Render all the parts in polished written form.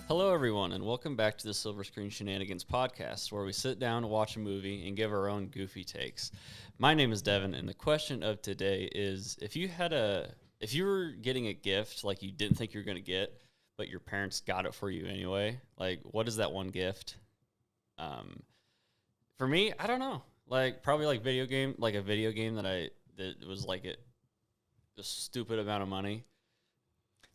Hello, everyone, and welcome back to the Silver Screen Shenanigans podcast, where we sit down, watch a movie, and give our own goofy takes. My name is Devin, and the question of today is: if you were getting a gift like you didn't think you were going to get, but your parents got it for you anyway, like what is that one gift? For me, I don't know. Like probably like a video game that was like a stupid amount of money.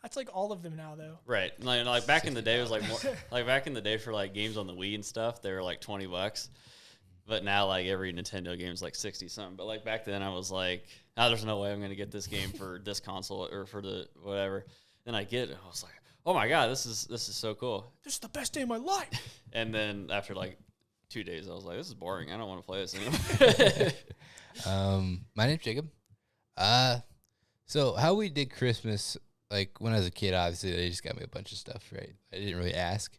That's like all of them now, though. Right. Like back in the day, it was like more, like back in the day for like games on the Wii and stuff, they were like $20. But now like every Nintendo game is like 60 something. But like back then I was like, oh, there's no way I'm going to get this game for this console or for the whatever. Then I get it. I was like, oh my God, this is so cool. This is the best day of my life. And then after like 2 days, I was like, this is boring. I don't want to play this anymore. My name's Jacob. So how we did Christmas, like when I was a kid, obviously they just got me a bunch of stuff, right? I didn't really ask.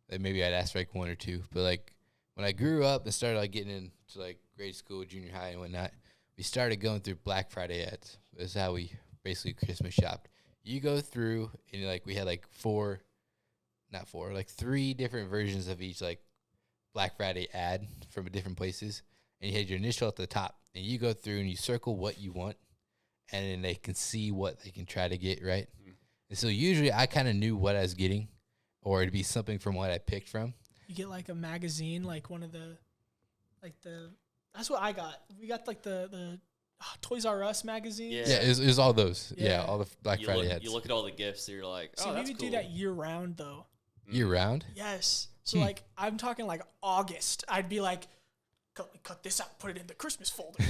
Like maybe I'd ask for like one or two, but like when I grew up and started like getting into like grade school, junior high and whatnot, we started going through Black Friday ads. This is how we basically Christmas shopped. You go through and like we had like three different versions of each like Black Friday ad from different places, and you had your initial at the top, and you go through and you circle what you want, and then they can see what they can try to get, right? Mm. And so usually I kind of knew what I was getting, or it'd be something from what I picked from. You get like a magazine, like one of the, that's what I got. We got like the Toys R Us magazine. Yeah, it was all those. Yeah, all the Black Friday ads. You look at all the gifts, so you're like, oh, that's cool. cool. Do that year round though. Year round? Yes. So like I'm talking like August. I'd be like, cut this out, put it in the Christmas folder.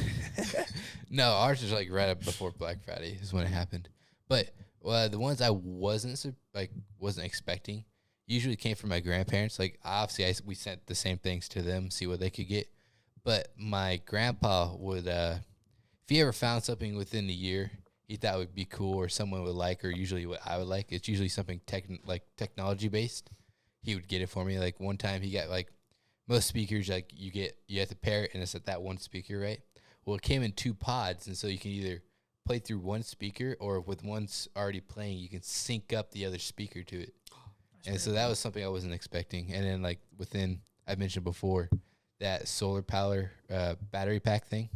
No, ours was like right up before Black Friday is when it happened. But the ones I wasn't expecting usually came from my grandparents. Like obviously we sent the same things to them, see what they could get. But my grandpa would, if he ever found something within the year he thought would be cool or someone would like, or usually what I would like, it's usually something technology based. He would get it for me. Like one time he got like most speakers, like you have to pair it and it's at that one speaker, right? Well, it came in 2 pods, and so you can either play through one speaker or with one's already playing, you can sync up the other speaker to it. And so that was something I wasn't expecting. And then like I mentioned before, that solar power battery pack thing,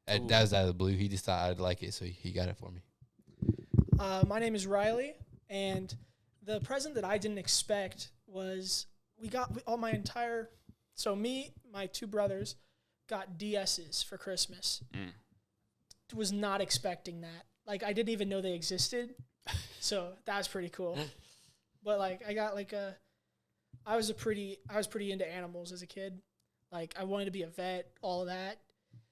that was out of the blue. He just thought I'd like it, so he got it for me. My name is Riley, and the present that I didn't expect was me, my 2 brothers, got DSs for Christmas. Was not expecting that. Like, I didn't even know they existed. So that was pretty cool. But like, I got like I was pretty into animals as a kid. Like, I wanted to be a vet, all of that.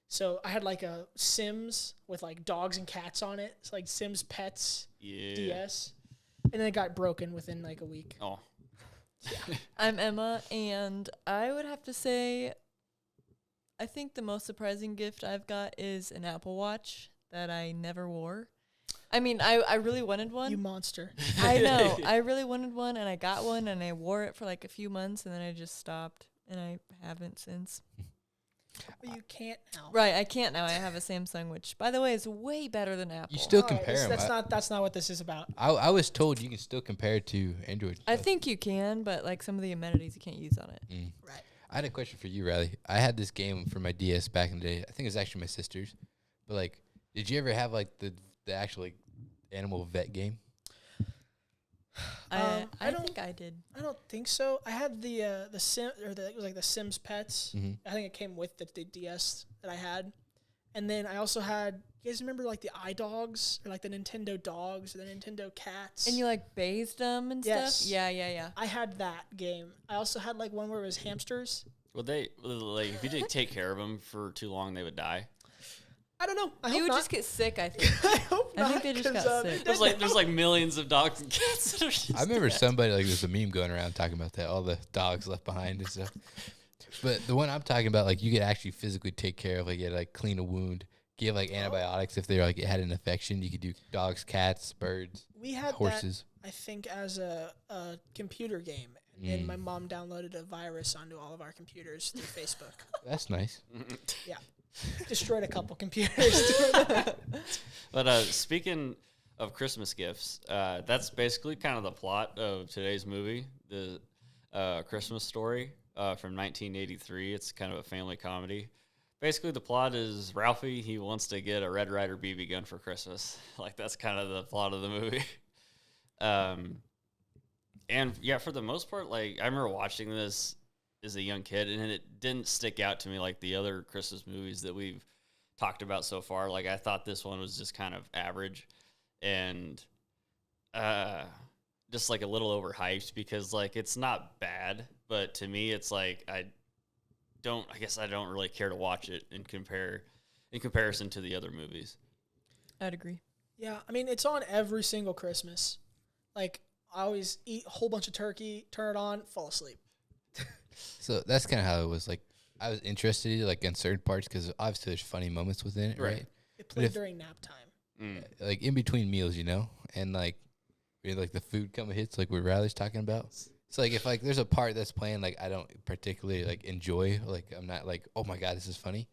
So I had like a Sims with like dogs and cats on it. It's like Sims Pets DS. And then it got broken within like a week. Oh. Yeah. I'm Emma, and I would have to say I think the most surprising gift I've got is an Apple Watch that I never wore. I mean, I really wanted one. You monster. I know. I really wanted one, and I got one, and I wore it for like a few months, and then I just stopped, and I haven't since. Well, you can't now. Right, I can't now. I have a Samsung, which, by the way, is way better than Apple. You still compare them. That's not what this is about. I was told you can still compare it to Android. I think you can, but like some of the amenities you can't use on it. Right. I had a question for you, Riley. I had this game for my DS back in the day. I think it was actually my sister's. But like, did you ever have like the actual like animal vet game? I think I did. I don't think so. I had it was like the Sims Pets. Mm-hmm. I think it came with the DS that I had, and then I also had. You guys remember like the iDogs or like the Nintendo dogs or the Nintendo cats? And you like bathed them and stuff. Yeah. I had that game. I also had like one where it was hamsters. Well, if you didn't take care of them for too long, they would die. I don't know. They would just get sick, I think. I hope not. I think they just got sick. There's like millions of dogs and cats that are just I remember dead. somebody, like, there's a meme going around talking about that, all the dogs left behind and stuff. But the one I'm talking about, like, you could actually physically take care of, like, you had, like, clean a wound, give, like, antibiotics if they were, like, it had an infection. You could do dogs, cats, birds, we had horses. That, I think, as a computer game. And my mom downloaded a virus onto all of our computers through Facebook. That's nice. Yeah. Destroyed a couple computers. But speaking of Christmas gifts. That's basically kind of the plot of today's movie, the Christmas Story from 1983. It's kind of a family comedy. Basically, the plot is Ralphie, he wants to get a Red Ryder BB gun for Christmas. Like, that's kind of the plot of the movie. And, yeah, for the most part, like, I remember watching this as a young kid, and it didn't stick out to me like the other Christmas movies that we've talked about so far. Like, I thought this one was just kind of average and just, like, a little overhyped because, like, it's not bad, but to me, it's like I guess I don't really care to watch it in comparison to the other movies. I'd agree. Yeah, I mean, it's on every single Christmas. Like, I always eat a whole bunch of turkey, turn it on, fall asleep. So that's kind of how it was. Like, I was interested like in certain parts because obviously there's funny moments within it, right? It played during nap time. Like in between meals, and like the food kind of hits like what Riley's talking about. So like if like there's a part that's playing like I don't particularly like enjoy, like I'm not like, oh my god, this is funny.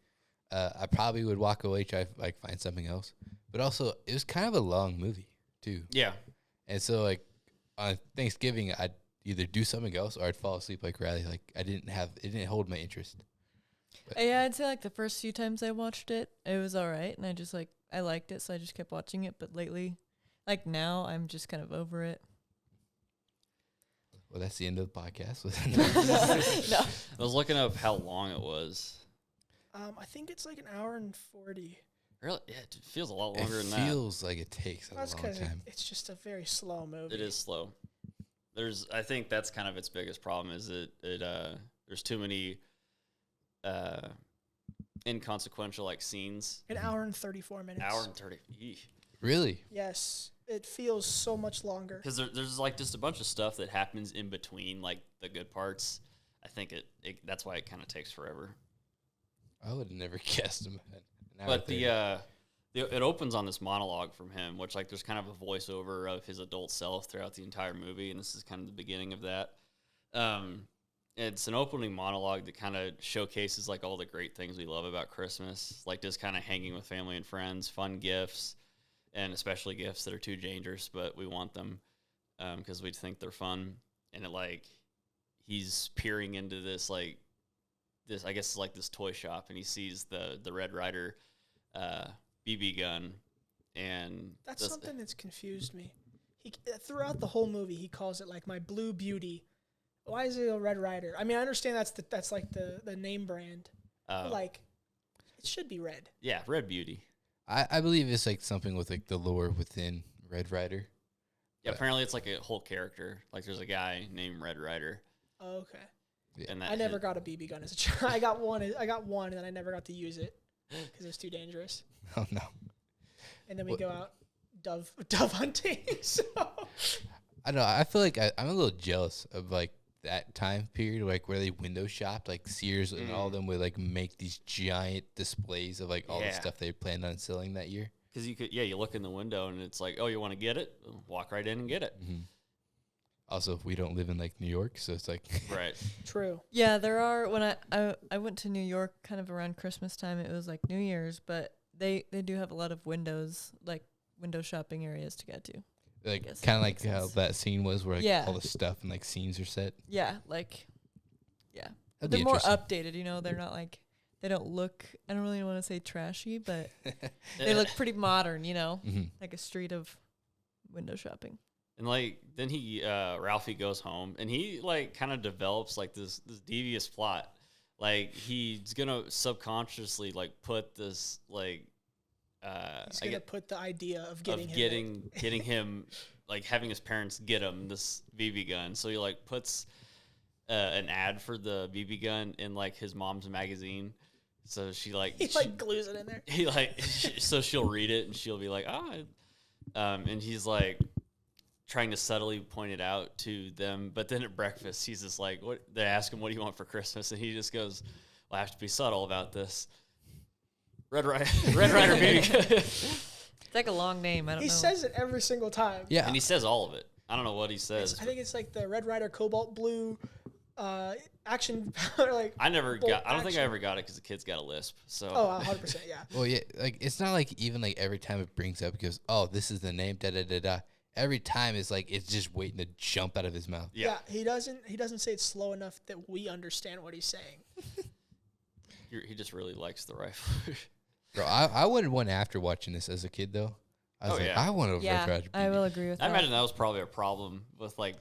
I probably would walk away, try to like find something else. But also it was kind of a long movie too. Yeah. And so like on Thanksgiving I'd either do something else or I'd fall asleep like Riley. Like it didn't hold my interest. But Yeah, I'd say like the first few times I watched it, it was all right, and I liked it, so I just kept watching it. But lately, like now, I'm just kind of over it. well, that's the end of the podcast. No. I was looking up how long it was. I think it's like an hour and 40. Really? Yeah, it feels a lot longer than that. It feels like it takes a That's long because time. it's just a very slow movie. It is slow. I think that's kind of its biggest problem is there's too many inconsequential like scenes. An hour and 34 minutes. Hour and 30. Really? Yes. It feels so much longer. Because there's like just a bunch of stuff that happens in between like the good parts. I think that's why it kind of takes forever. I would have never guessed him. But it opens on this monologue from him, which like there's kind of a voiceover of his adult self throughout the entire movie, and this is kind of the beginning of that. It's an opening monologue that kind of showcases like all the great things we love about Christmas, like just kind of hanging with family and friends, fun gifts, and especially gifts that are too dangerous, but we want them because we think they're fun. And it like he's peering into this like this, I guess it's like this toy shop, and he sees the Red Ryder BB gun, and that's something that's confused me. He throughout the whole movie he calls it like my Blue Beauty. Why is it a Red Ryder? I mean, I understand that's like the name brand. But like it should be red. Yeah, Red Beauty. I believe it's like something with like the lore within Red Ryder. Yeah, apparently it's like a whole character. Like there's a guy named Red Ryder. Oh, okay. Yeah. And I never got a BB gun as a child. I got one, and then I never got to use it because it was too dangerous. Oh no. And then we go out dove hunting. So I don't know. I feel like I'm a little jealous of like that time period, like where they window shopped, like Sears and all of them would like make these giant displays of like all the stuff they planned on selling that year. Because you look in the window and it's like, oh, you want to get it? Walk right in and get it. Mm-hmm. Also, we don't live in like New York, so it's like Right. true. Yeah, there are. When I went to New York kind of around Christmas time, it was like New Year's, but they do have a lot of windows, like window shopping areas to get to. like guess kind of that like makes how sense. that scene was, where like Yeah. all the stuff and like scenes are set. Yeah, like, yeah. That'd be They're more interesting. updated, they're not like, they don't look, I don't really want to say trashy, but they look pretty modern, Mhm. like a street of window shopping. And like then Ralphie goes home and he like kind of develops like this devious plot. Like he's gonna subconsciously like put this like He's gonna put the idea of getting him like having his parents get him this BB gun. So he like puts an ad for the BB gun in like his mom's magazine. So she like he like glues it in there. he like so she'll read it and she'll be like and he's like trying to subtly point it out to them, but then at breakfast he's just like, what they ask him, what do you want for Christmas, and he just goes, well, I have to be subtle about this. Red Ryder BB gun. It's like a long name, I don't He know. says it every single time. Yeah, And he says all of it. I don't know what he says. I think it's like the Red Ryder Cobalt Blue action power, like I never bolt got. I don't think I action. ever got it because the kid's got a lisp. So. Oh, 100%, yeah. Well, yeah, like it's not like even like every time it brings up, it goes, "Oh, this is the name." Da da da da. Every time it's like it's just waiting to jump out of his mouth. Yeah. He doesn't say it slow enough that we understand what he's saying. He just really likes the rifle. Bro, I wanted one after watching this as a kid though. I was Oh, like, yeah. I want a Yeah, Rough Rider I BB. will agree with I that. imagine that was probably a problem with like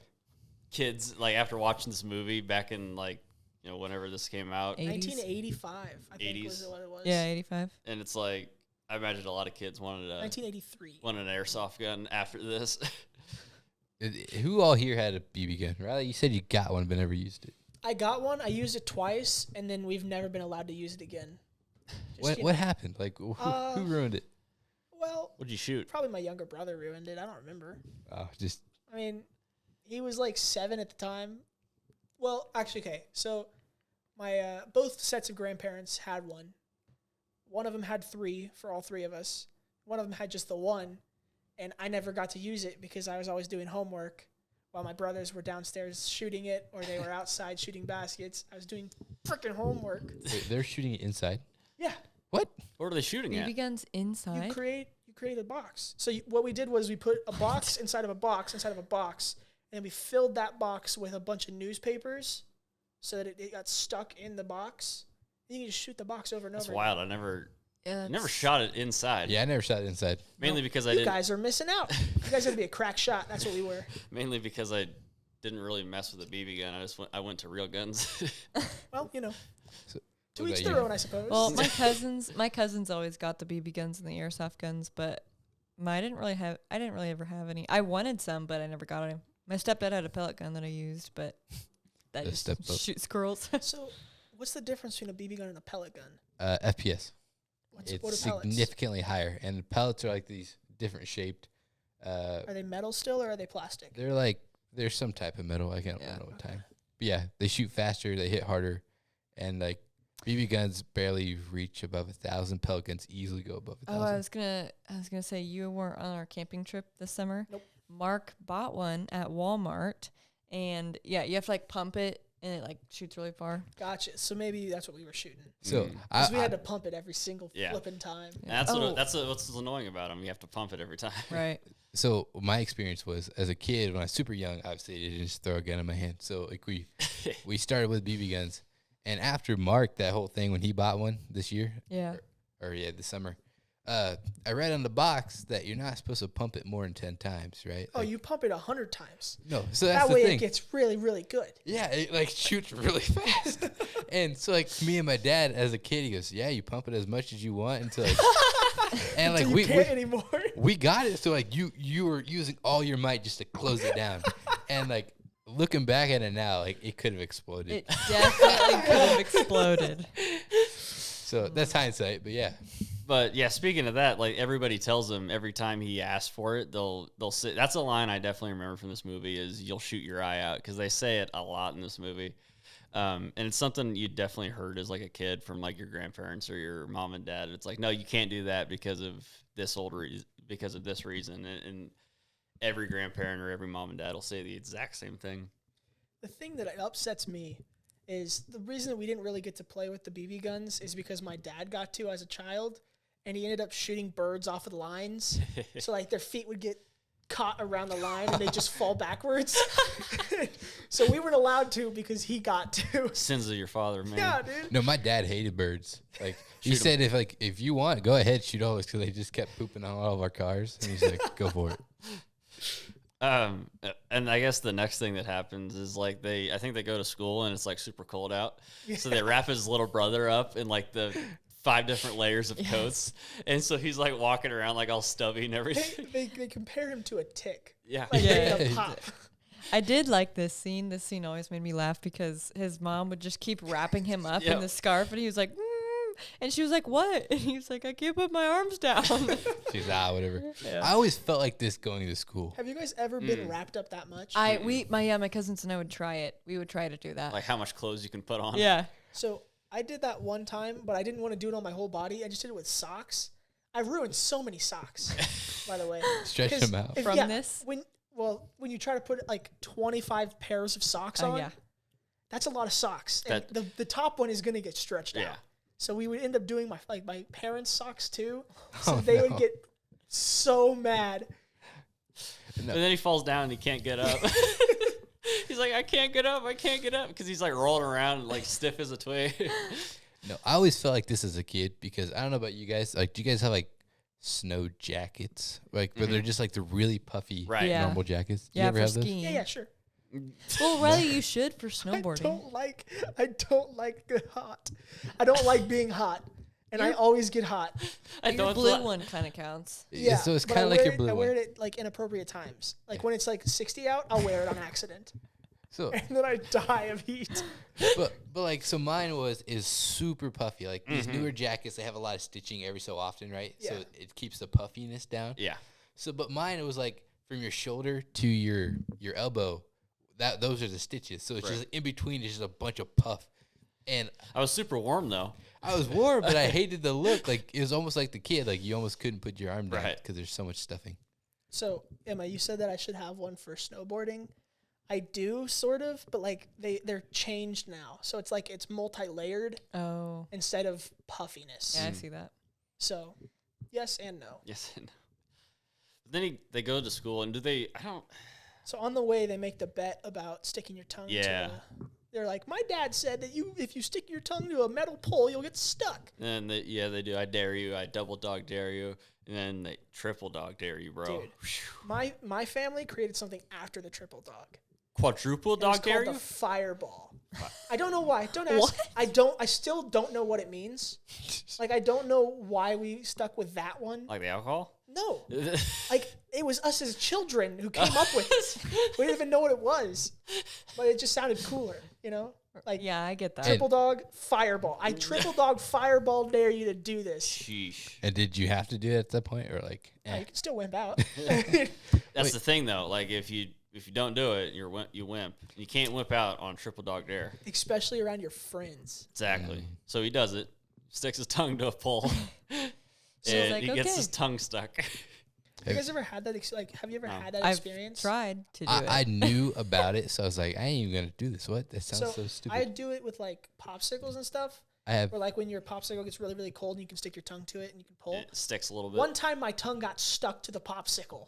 kids, like after watching this movie back in like whenever this came out, 80s. 1985, I think 80s. was what it was. Yeah, 85. and it's like I imagine a lot of kids wanted 1983. an airsoft gun after this. Who all here had a BB gun? Riley, you said you got one but never used it. I got one. I used it twice, and then we've never been allowed to use it again. What happened? Like who ruined it? Well, What'd you shoot? probably my younger brother ruined it. I don't remember. Oh, just I mean, he was like 7 at the time. Well, actually, okay. So my both sets of grandparents had one. One of them had 3 for all 3 of us. One of them had just the one, and I never got to use it because I was always doing homework while my brothers were downstairs shooting it, or they were outside shooting baskets. I was doing freaking homework. wait, they're shooting it inside. Yeah. What? What are they shooting at? BB guns inside. You create a box. So what we did was we put a box inside of a box inside of a box, and then we filled that box with a bunch of newspapers so that it got stuck in the box. And you can just shoot the box over and That's over. wild. I never Yeah, shot it inside. Yeah, I never shot it inside. Mainly because I You didn't. guys are missing out. You guys had to be a crack shot. That's what we were. Mainly because I didn't really mess with a BB gun. I went to real guns. Well, So, to what each about their you? own, I suppose. Well, my cousins always got the BB guns and the airsoft guns, but I didn't really ever have any. I wanted some, but I never got any. My stepdad had a pellet gun that I used, but that The just stepdad. shoots squirrels. So what's the difference between a BB gun and a pellet gun? FPS. What It's are pellets? significantly higher, and the pellets are like these different shaped. Are they metal still, or are they plastic? They're some type of metal. I can't Yeah. know what type. But yeah, they shoot faster, they hit harder, and like BB guns barely reach above 1,000. Pellet guns easily go above 1,000. Oh, I was gonna say you weren't on our camping trip this summer. Nope. Mark bought one at Walmart, and yeah, you have to like pump it, and it like shoots really far. Gotcha. So maybe that's what we were shooting. So Because we I, had to pump it every single Yeah. flipping time. And that's Oh. what's annoying about them. You have to pump it every time. Right. so my experience was as a kid when I was super young. Obviously, I didn't just throw a gun in my hand. So like we started with BB guns, and after Mark that whole thing when he bought one this year, Yeah. or this summer, I read on the box that you're not supposed to pump it more than 10 times, right? Oh, Like, you pump it 100 times. no. So that's That the way thing. it gets really, really good. Yeah, it like shoots really fast. And so like me and my dad as a kid, he goes, "Yeah, you pump it as much as you want until like, and like Until you we can't anymore. we got it. So like you were using all your might just to close it down, and like looking back at it now, like it could have exploded. It definitely could have exploded. So that's hindsight, but yeah, But yeah, speaking of that, like everybody tells him every time he asks for it, they'll sit. That's a line I definitely remember from this movie is "You'll shoot your eye out" because they say it a lot in this movie, and it's something you definitely heard as like a kid from like your grandparents or your mom and dad. It's like, no, you can't do that because of this because of this reason, and every grandparent or every mom and dad will say the exact same thing. The thing that upsets me is the reason that we didn't really get to play with the BB guns is because my dad got to as a child, and he ended up shooting birds off of the lines. So like their feet would get caught around the line and they just fall backwards. So we weren't allowed to because he got to. Sins of your father, man. Yeah, dude. no, my dad hated birds. Like he Shoot 'em. said, if you want, go ahead, shoot all this because they just kept pooping on all of our cars, and he's like, "Go for it." And I guess the next thing that happens is like I think they go to school and it's like super cold out. So they wrap his little brother up in like the 5 different layers of coats. And so he's like walking around like all stubby and everything. They compare him to a tick. Yeah. Like Yeah. ready to pop. I did like this scene. This scene always made me laugh because his mom would just keep wrapping him up Yep. in the scarf, and he was like, and she was like, "What?" And he was like, "I can't put my arms down." She's whatever. Yeah. I always felt like this going to school. Have you guys ever been wrapped up that much? My cousins and I would try it. We would try to do that. Like how much clothes you can put on. Yeah. So I did that one time, but I didn't want to do it on my whole body. I just did it with socks. I ruined so many socks, by the way. Stretch 'Cause them out. From this? When you try to put like 25 pairs of socks Oh, on, yeah. That's a lot of socks. And the top one is gonna get stretched out. So we would end up doing my parents' socks too. So they would get so mad. And then he falls down and he can't get up. He's like, I can't get up, because he's like rolling around like stiff as a twig. No, I always felt like this as a kid because I don't know about you guys. Like, do you guys have like snow jackets? Like, where they're just like the really puffy normal jackets? Do you ever have those? Yeah, sure. Well, Riley, you should for snowboarding. I don't like the hot. I don't like being hot, and I always get hot. Your blue one kind of counts. Yeah, so it's kind of like your blue one. I wear it at like inappropriate times. Like when it's like 60 out, I'll wear it on accident. So and then I die of heat. But like, so mine is super puffy. Like these newer jackets, they have a lot of stitching every so often, right? Yeah. So it keeps the puffiness down. Yeah. So, but mine, it was like from your shoulder to your elbow. Those are the stitches. So it's just in between. It's just a bunch of puff. And I was super warm though. I was warm, but I hated the look. Like it was almost like the kid. Like you almost couldn't put your arm down because there's so much stuffing. So Emma, you said that I should have one for snowboarding. I do sort of, but like they're changed now. So it's like it's multi-layered instead of puffiness. Yeah, I see that. So yes and no. Yes and no. Then they go to school and So on the way they make the bet about sticking your tongue to they're like, my dad said that if you stick your tongue to a metal pole, you'll get stuck. And they do. I dare you. I double dog dare you. And then they triple dog dare you, bro. Dude, my family created something after the triple dog. Quadruple dog dare you? It's called the fireball. I don't know why. Don't ask. What? I still don't know what it means. Like, I don't know why we stuck with that one. Like the alcohol? No. Like, it was us as children who came up with it. We didn't even know what it was. But it just sounded cooler, you know? Like, yeah, I get that. Triple dog, fireball. I triple dog, fireball dare you to do this. Sheesh. And did you have to do it at that point? Or like, You can still wimp out. That's the thing, though. Like, if you don't do it, you wimp. You can't wimp out on triple dog dare. Especially around your friends. Exactly. So he does it, sticks his tongue to a pole, So and like, he gets his tongue stuck. Have you guys ever had that? Have you ever had that experience? I've tried to do it. I knew about it, so I was like, I ain't even gonna do this. What? That sounds so stupid. I do it with like popsicles and stuff. Or like when your popsicle gets really, really cold and you can stick your tongue to it and you can pull. It sticks a little bit. One time my tongue got stuck to the popsicle.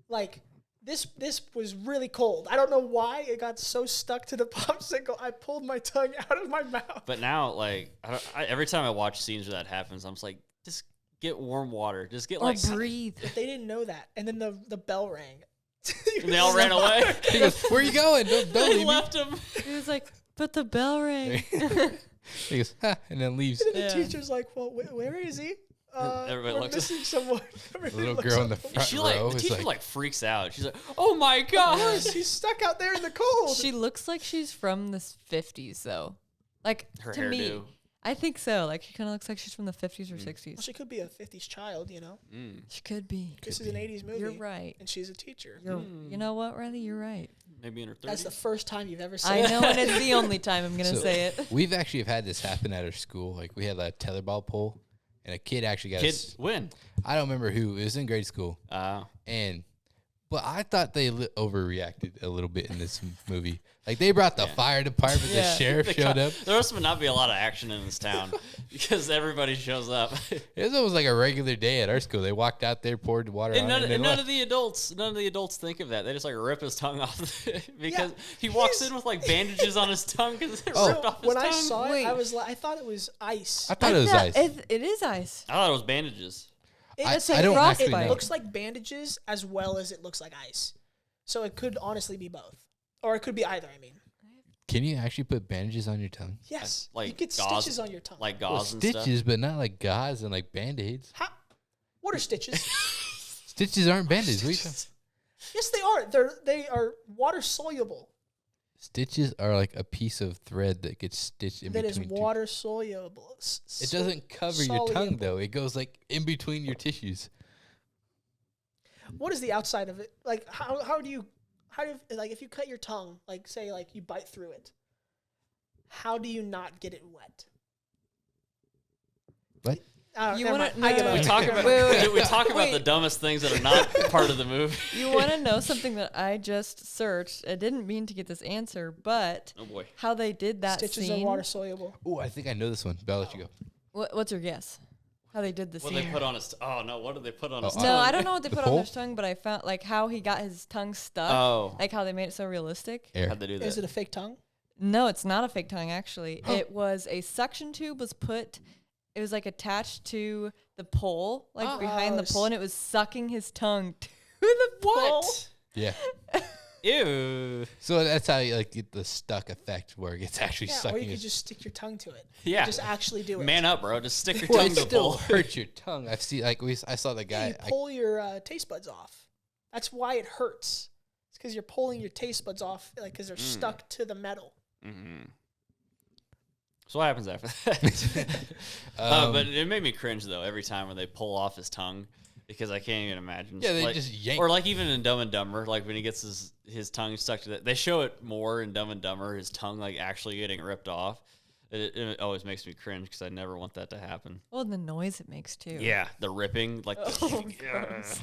Like this was really cold. I don't know why it got so stuck to the popsicle. I pulled my tongue out of my mouth. But now, like, every time I watch scenes where that happens, I'm just like, just get warm water. Just get like breathe. But they didn't know that. And then the bell rang. And they all ran away. He goes, "Where are you going? Don't They leave left me." him. He was like, but the bell rang. He goes, ha, and then leaves. And then the teacher's like, well, where is he? Everybody we're looks. missing someone. The little girl in the front row The is teacher like, like freaks out. She's like, "Oh my gosh!" He's stuck out there in the cold. She looks like she's from the 50s, though. Like, Her to me, hairdo. I think so. Like, she kind of looks like she's from the 50s or 60s. Well, she could be a 50s child, you know. She could be. This is an 80s movie. You're right. And she's a teacher. You know what, Riley? You're right. Maybe in her 30s. That's the first time you've ever said I that. know, and it's the only time I'm going to say it. We've actually have had this happen at our school. Like we had a tetherball pole, and a kid actually got. Kids win. I don't remember who. It was in grade school. But I thought they overreacted a little bit in this movie. Like they brought the fire department, the sheriff showed up. There must not be a lot of action in this town because everybody shows up. It was almost like a regular day at our school. They walked out there, poured water And on it, and none of the adults think of that. They just like rip his tongue off because he walks in with like bandages on his tongue because it ripped off his when tongue. I saw it, Wait. I thought it was ice. I thought it was ice. It is ice. I thought it was bandages. I don't actually know. It looks like bandages as well as it looks like ice. So it could honestly be both. Or it could be either, I mean. Can you actually put bandages on your tongue? Yes. Like you get gauze, stitches on your tongue. Like Well, gauze and stitches, stuff. but not like gauze and like band-aids. What are stitches? Stitches aren't bandages. What are you talking- Yes, they are. They are water soluble. Stitches are like a piece of thread that gets stitched in That between. is water soluble. It doesn't cover your tongue though. It goes like in between your tissues. What is the outside of it? Like how do you like if you cut your tongue, like say like you bite through it, how do you not get it wet? What? You never wanna- mind. I give no, up. We talk about Wait. we talk about Wait. the dumbest things that are not part of the movie. You want to know something that I just searched? I didn't mean to get this answer, but Oh boy. how they did that Stitches scene. are water soluble. Oh, I think I know this one. But I'll let you go. What's your guess? How they did the What scene? they put on his? Oh no! What did they put on his? Oh, No, tongue? I don't know what they The put on pole? their tongue, but I found like how he got his tongue stuck. Oh, Like how they made it so realistic. Air. how'd they do that? Is it a fake tongue? No, it's not a fake tongue actually. It was a suction tube was put. It was like attached to the pole, like behind the pole, and it was sucking his tongue to the pole. Yeah. Ew. So that's how you like get the stuck effect where it gets actually Yeah, or sucking. you could his- just stick your tongue to it. Yeah. Just actually do it. Man up, bro. Just stick your well, tongue it to the still pole. hurts your tongue. I've seen like I saw the Yeah, guy. you pull your taste buds off. That's why it hurts. It's because you're pulling your taste buds off, like because they're stuck to the metal. Mm-hmm. So what happens after that? But it made me cringe though every time when they pull off his tongue because I can't even imagine. Yeah, they like, just yank. Or like even in Dumb and Dumber, like when he gets his tongue stuck to that, they show it more in Dumb and Dumber. His tongue like actually getting ripped off. It always makes me cringe because I never want that to happen. Well, and the noise it makes too. Yeah, the ripping, like the, Oh, gross.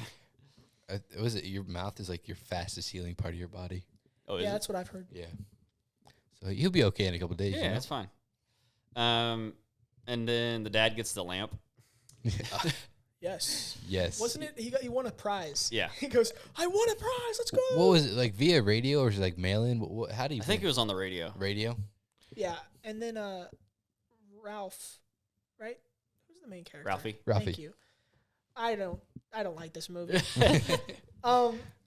Was it your mouth is like your fastest healing part of your body? oh, is Yeah, it? that's what I've heard. Yeah. So you'll be okay in a couple days. Yeah, you know? that's fine. And then the dad gets the lamp. Yes. Yes. Wasn't it? He won a prize. Yeah. He goes, I won a prize. Let's go. What was it like via radio or was it like mail in? How do you? I think it was on the radio. radio. Yeah, and then Ralph, right? Who's the main character? Ralphie. Ralphie. Thank you. I don't like this movie.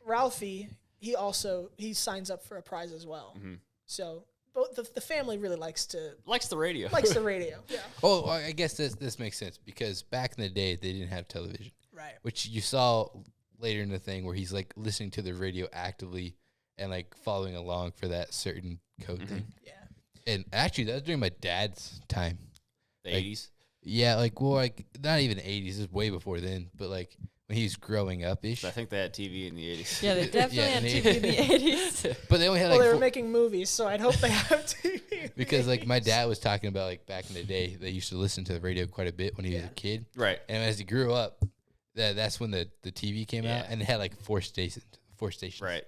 Ralphie, he signs up for a prize as well. Mhm. So both the family really likes the radio. radio. Yeah. Oh, I guess this makes sense because back in the day they didn't have television, Right. which you saw later in the thing where he's like listening to the radio actively and like following along for that certain code thing. Yeah. And actually, that was during my dad's time. The Like, 80s. Yeah, like not even 80s. This is way before then. But like when he was growing up ish. I think they had TV in the 80s. Yeah, they definitely Yeah, had and TV in the 80s. But they only had Well, like they were four- making movies, so I'd hope they have TV. because like my dad was talking about like back in the day they used to listen to the radio quite a bit when he was a kid. Right. And as he grew up, that's when the TV came out, Yeah. and it had like four stations. Right.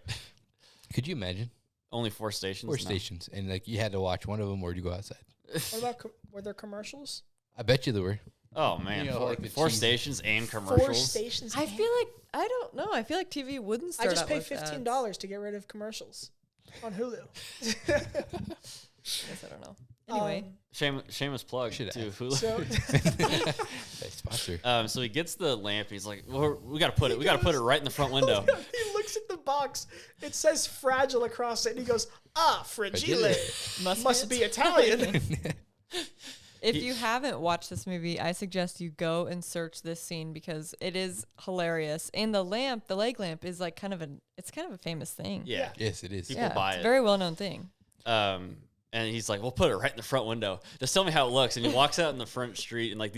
Could you imagine? Only 4 stations. Four No. stations, and like you had to watch one of them or you go outside. What about were there commercials? I bet you there were. Oh man, You know, four, like the four cheese- stations and 4 commercials. stations. I and- feel like I don't know. I feel like TV wouldn't I start. just out paid with $15 to get rid of commercials on Hulu. ads. Guess I don't know. Anyway, Shameless plug Should to have. Hulu. So Hey, sponsor. So he gets the lamp. He's like, we got to put it right in the front window. he looks at the box. It says fragile across it, and he goes, fragile. Must be Italian. if you haven't watched this movie, I suggest you go and search this scene because it is hilarious. And the leg lamp, is like kind of a famous thing. Yeah. Yes, it is. People buy it's it. a very well known thing. And he's like, we'll put it right in the front window. Just tell me how it looks. And he walks out in the front street, and like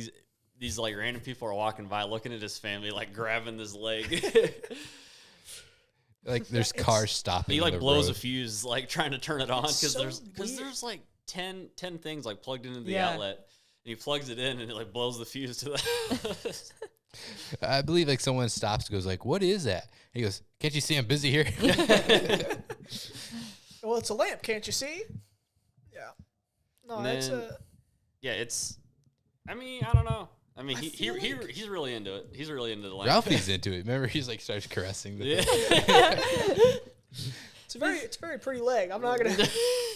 these like random people are walking by, looking at his family, like grabbing this leg. Like there's cars stopping. He on like the blows road. a fuse, like trying to turn it on because so there's weird. like 10 things like plugged into the Yeah. outlet, and he plugs it in, and it like blows the fuse to the. I believe like someone stops and goes like, "What is that?" He goes, "Can't you see I'm busy here?" Well, it's a lamp, can't you see? Yeah. No, And that's then- a. Yeah, it's. I mean, I don't know. I mean, I he feel like- he's really into it. He's really into the lamp. Ralphie's into it. Remember, he's like starts caressing the Yeah. It's a very pretty leg. I'm not gonna.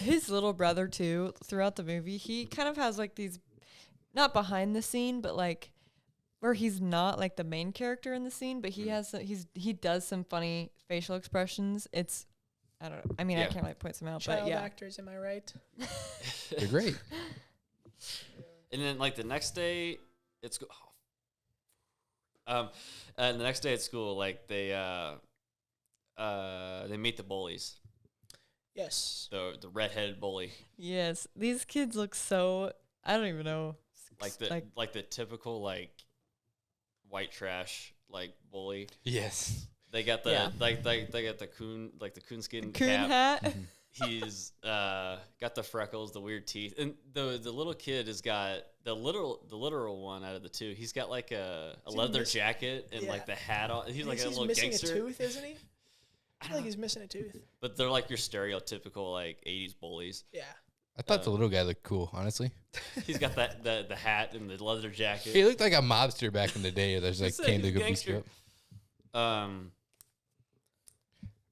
His little brother too. Throughout the movie, he kind of has like these, not behind the scene, but like where he's not like the main character in the scene, but he has he does some funny facial expressions. It's I don't know. I mean, I Yeah. can't really point some out, Child but yeah. actors, am I right? They're great. And then like the next day, it's and the next day at school, like they meet the bullies. Yes. The redheaded bully, Yes, these kids look so. I don't even know. like the typical like white trash like bully. Yes. They got the Yeah. they got the coonskin coon cap. hat. he's got the freckles, the weird teeth, and the little kid has got the literal one out of the two. He's got like a leather jacket and like the hat on. He's like a little missing gangster. A tooth, isn't he? I feel like he's missing a tooth. But they're like your stereotypical like 80s bullies. Yeah. I thought the little guy looked cool, honestly. He's got the hat and the leather jacket. He looked like a mobster back in the day. There's like came to go beat you up.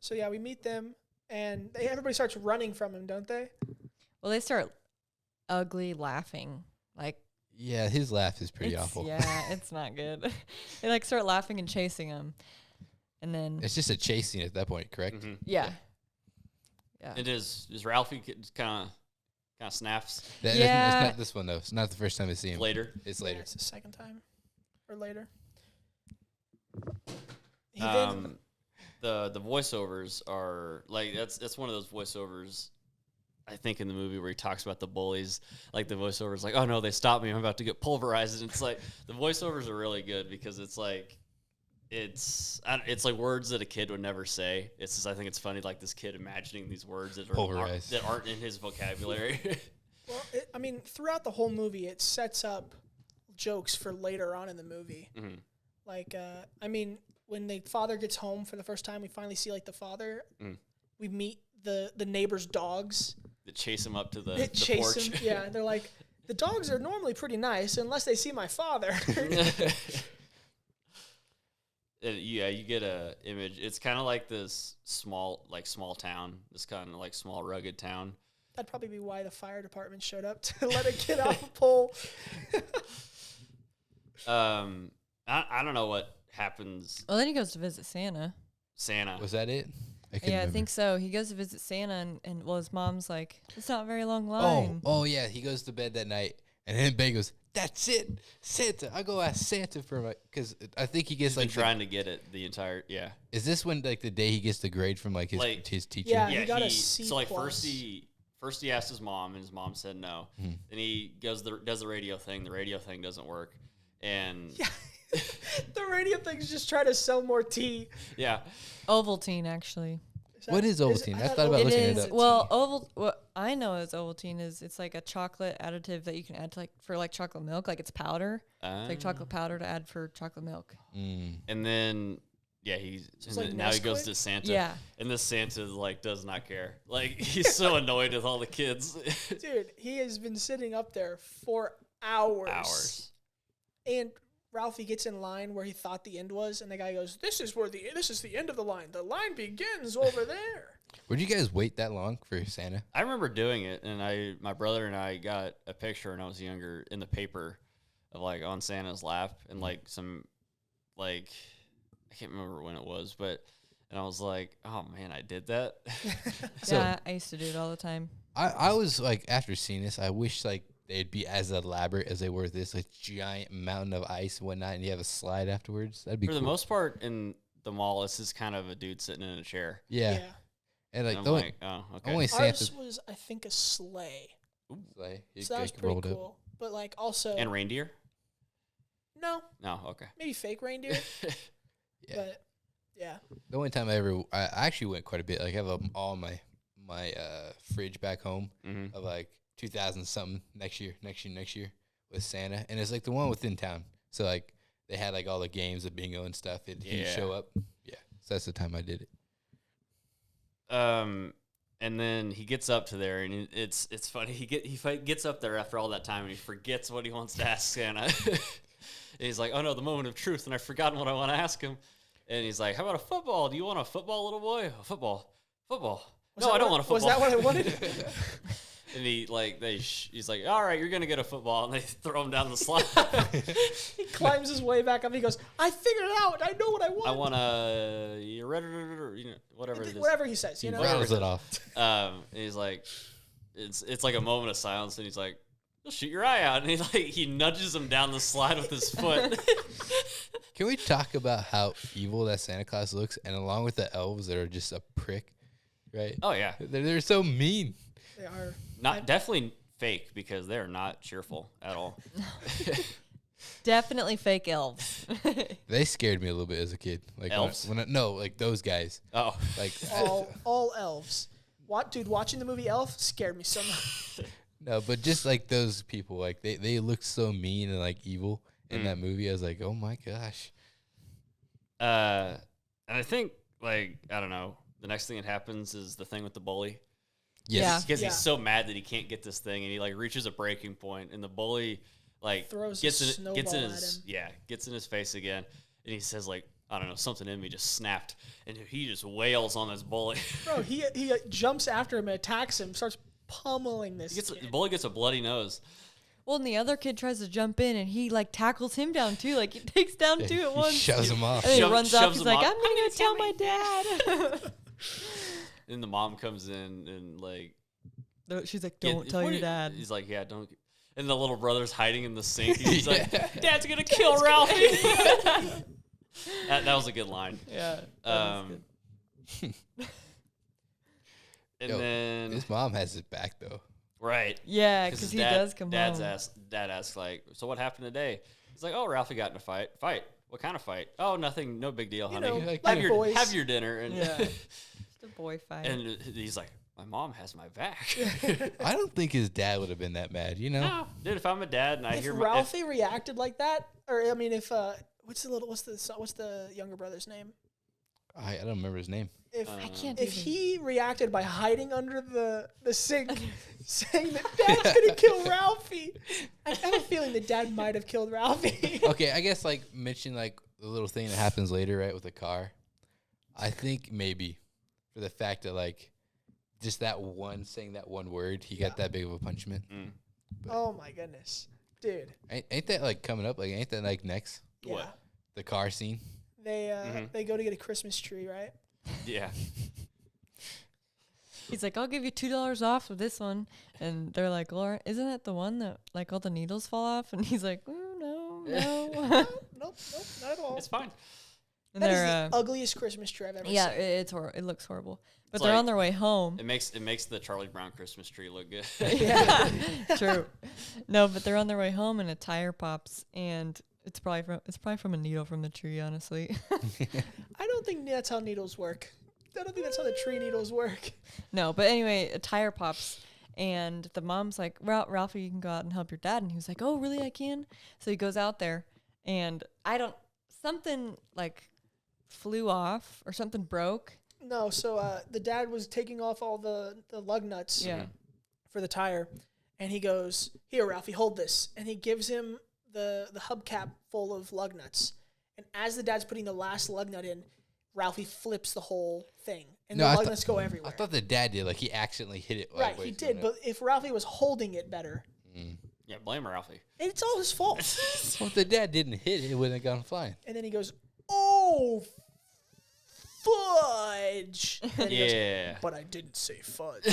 So yeah, we meet them, and everybody starts running from him, don't they? Well, they start ugly laughing. Like, yeah, his laugh is pretty awful. Yeah, it's not good. They like start laughing and chasing him, and then It's just a chase scene at that point, correct? Mm-hmm. yeah. It is Ralphie kind of snaps It's not this one though. It's not the first time I see him. later. It's later. Yeah, it's the second time, or later. The voiceovers are like that's one of those voiceovers I think in the movie where he talks about the bullies. Like the voiceovers like, oh no, they stopped me, I'm about to get pulverized. And it's like the voiceovers are really good because it's like it's like words that a kid would never say. It's just, I think it's funny, like this kid imagining these words that aren't in his vocabulary. Well, I mean, throughout the whole movie, it sets up jokes for later on in the movie. Mm-hmm. Like, I mean, when the father gets home for the first time, we finally see like the father. We meet the neighbor's dogs. That chase him up to the chase porch. Him, yeah, they're like, the dogs are normally pretty nice unless they see my father. Yeah, you get a image. It's kind of like this small town, this kind of like small rugged town. That'd probably be why the fire department showed up to let a kid off a pole. I don't know what happens. Well, then he goes to visit Santa. Was that it? I think so. He goes to visit Santa, and well, his mom's like, it's not a very long line. Oh yeah, he goes to bed that night, and then Ben goes, "That's it, Santa. I go ask Santa for my," because I think he gets He's been trying to get it the entire Is this when like the day he gets the grade from like his teacher? Yeah, he got a C+. So like first he asked his mom, and his mom said no. Mm-hmm. Then he does the radio thing. The radio thing doesn't work, and the radio thing's just trying to sell more tea. yeah. Ovaltine, actually. What is Ovaltine? I thought about looking it up. Well, what I know as Ovaltine is it's like a chocolate additive that you can add to like chocolate milk. Like it's powder. It's like chocolate powder to add for chocolate milk. And then now he goes to Santa. Yeah. And this Santa like does not care. Like he's so annoyed with all the kids. Dude, he has been sitting up there for hours. And Ralphie gets in line where he thought the end was, and the guy goes, this is the end of the line. The line begins over there. Would you guys wait that long for Santa? I remember doing it, and my brother and I got a picture when I was younger in the paper of like on Santa's lap, and like some like I can't remember when it was, but and I was like, oh man, I did that. Yeah, I used to do it all the time. I was like, after seeing this, I wish like they'd be as elaborate as they were with this like giant mountain of ice and whatnot, and you have a slide afterwards. That'd be For cool. the most part in the mall, it's just kind of a dude sitting in a chair. Yeah. And like, And the I'm only, like, oh, okay. only Santa Ours was, I think, a sleigh. sleigh. So that was pretty cool. But like also... And reindeer? No. No, okay. Maybe fake reindeer. Yeah. But yeah. The only time I actually went quite a bit. Like I have all my fridge back home of like 2000 something next year with Santa, and it's like the one within town. So like they had like all the games of bingo and stuff. He'd show up. Yeah, so that's the time I did it. And then he gets up to there, and it's funny. He gets up there after all that time, and he forgets what he wants to ask Santa. And he's like, "Oh no, the moment of truth," and I've forgotten what I want to ask him. And he's like, "How about a football? Do you want a football, little boy? A football. No, I don't want a football." Was that what I wanted? And he's like, "All right, you're gonna get a football," and they throw him down the slide. He climbs his way back up. He goes, "I figured it out. I know what I want. I want whatever it is." Whatever he says, you know. Rattles it off. And he's like, it's like a moment of silence, and he's like, "You'll shoot your eye out," and he nudges him down the slide with his foot. Can we talk about how evil that Santa Claus looks, and along with the elves that are just a prick, right? Oh yeah, they're so mean. They are definitely fake because they're not cheerful at all. Definitely fake elves. They scared me a little bit as a kid. Like elves? like those guys. Oh, Like all elves. Watching the movie Elf scared me so much. No, but just like those people, like they look so mean and like evil in that movie. I was like, oh my gosh. And I think, like, I don't know, the next thing that happens is the thing with the bully. Yes. Because he's so mad that he can't get this thing, and he like reaches a breaking point, and the bully like Throws gets a in snowball at gets in his face again, and he says like, I don't know, something in me just snapped, and he just wails on this bully. Bro, he jumps after him and attacks him, starts pummeling this kid. The bully gets a bloody nose. Well, and the other kid tries to jump in, and he like tackles him down too. Like he takes down two at once. Shoves him off. And then he runs off. shoves He's him like, off. I'm gonna tell my dad. And the mom comes in and like, She's like, don't tell your dad. He's like, yeah, don't. And the little brother's hiding in the sink. He's like, Dad's gonna kill Ralphie. that was a good line. Yeah. And then his mom has his back though. right. Yeah, because he does come Dad home. asks like, so what happened today? He's like, oh, Ralphie got in a fight. Fight? What kind of fight? Oh, nothing. No big deal, honey. know, like boys. Have your dinner. And Yeah. Just a boy fight. and he's like, my mom has my back. I don't think his dad would have been that mad, you know? No, dude, if I'm a dad and I If hear Ralphie reacted like that, or I mean, if what's the younger brother's name? I don't remember his name. If I can't if even. he reacted by hiding under the sink, saying that Dad's gonna kill Ralphie, I have a feeling that Dad might have killed Ralphie. Okay, I guess like mention like the little thing that happens later, right, with the car. I think maybe for the fact that like just that one saying that one word, he got that big of a punishment. Oh my goodness, dude! Ain't that like coming up? Like ain't that like next? Yeah, What? The car scene. they go to get a Christmas tree, right? yeah. He's like, I'll give you $2 off of this one. And they're like, Laura, isn't that the one that like all the needles fall off? And he's like, no. Nope, not at all. It's fine. And That is they're the ugliest Christmas tree I've ever yeah, seen. it's it looks horrible. But It's they're like- on their way home. It makes the Charlie Brown Christmas tree look good. Yeah, true. No, but they're on their way home and a tire pops, and it's probably from a needle from the tree, honestly. I don't think that's how needles work. I don't think that's how the tree needles work. No, but anyway, a tire pops, and the mom's like, Ralphie, you can go out and help your dad. And he was like, oh, really, I can? So he goes out there, and something like flew off or something broke. No, so the dad was taking off all the lug nuts for the tire, and he goes, here, Ralphie, hold this. And he gives him the hubcap full of lug nuts. And as the dad's putting the last lug nut in, Ralphie flips the whole thing, and the lug nuts go everywhere. I thought the dad did. Like he accidentally hit it. Right, he did. But if Ralphie was holding it better, Yeah, blame Ralphie. it's all his fault. Well, if the dad didn't hit it, it wouldn't have gone flying. And then he goes, oh, fudge. And he goes, Yeah. but I didn't say fudge.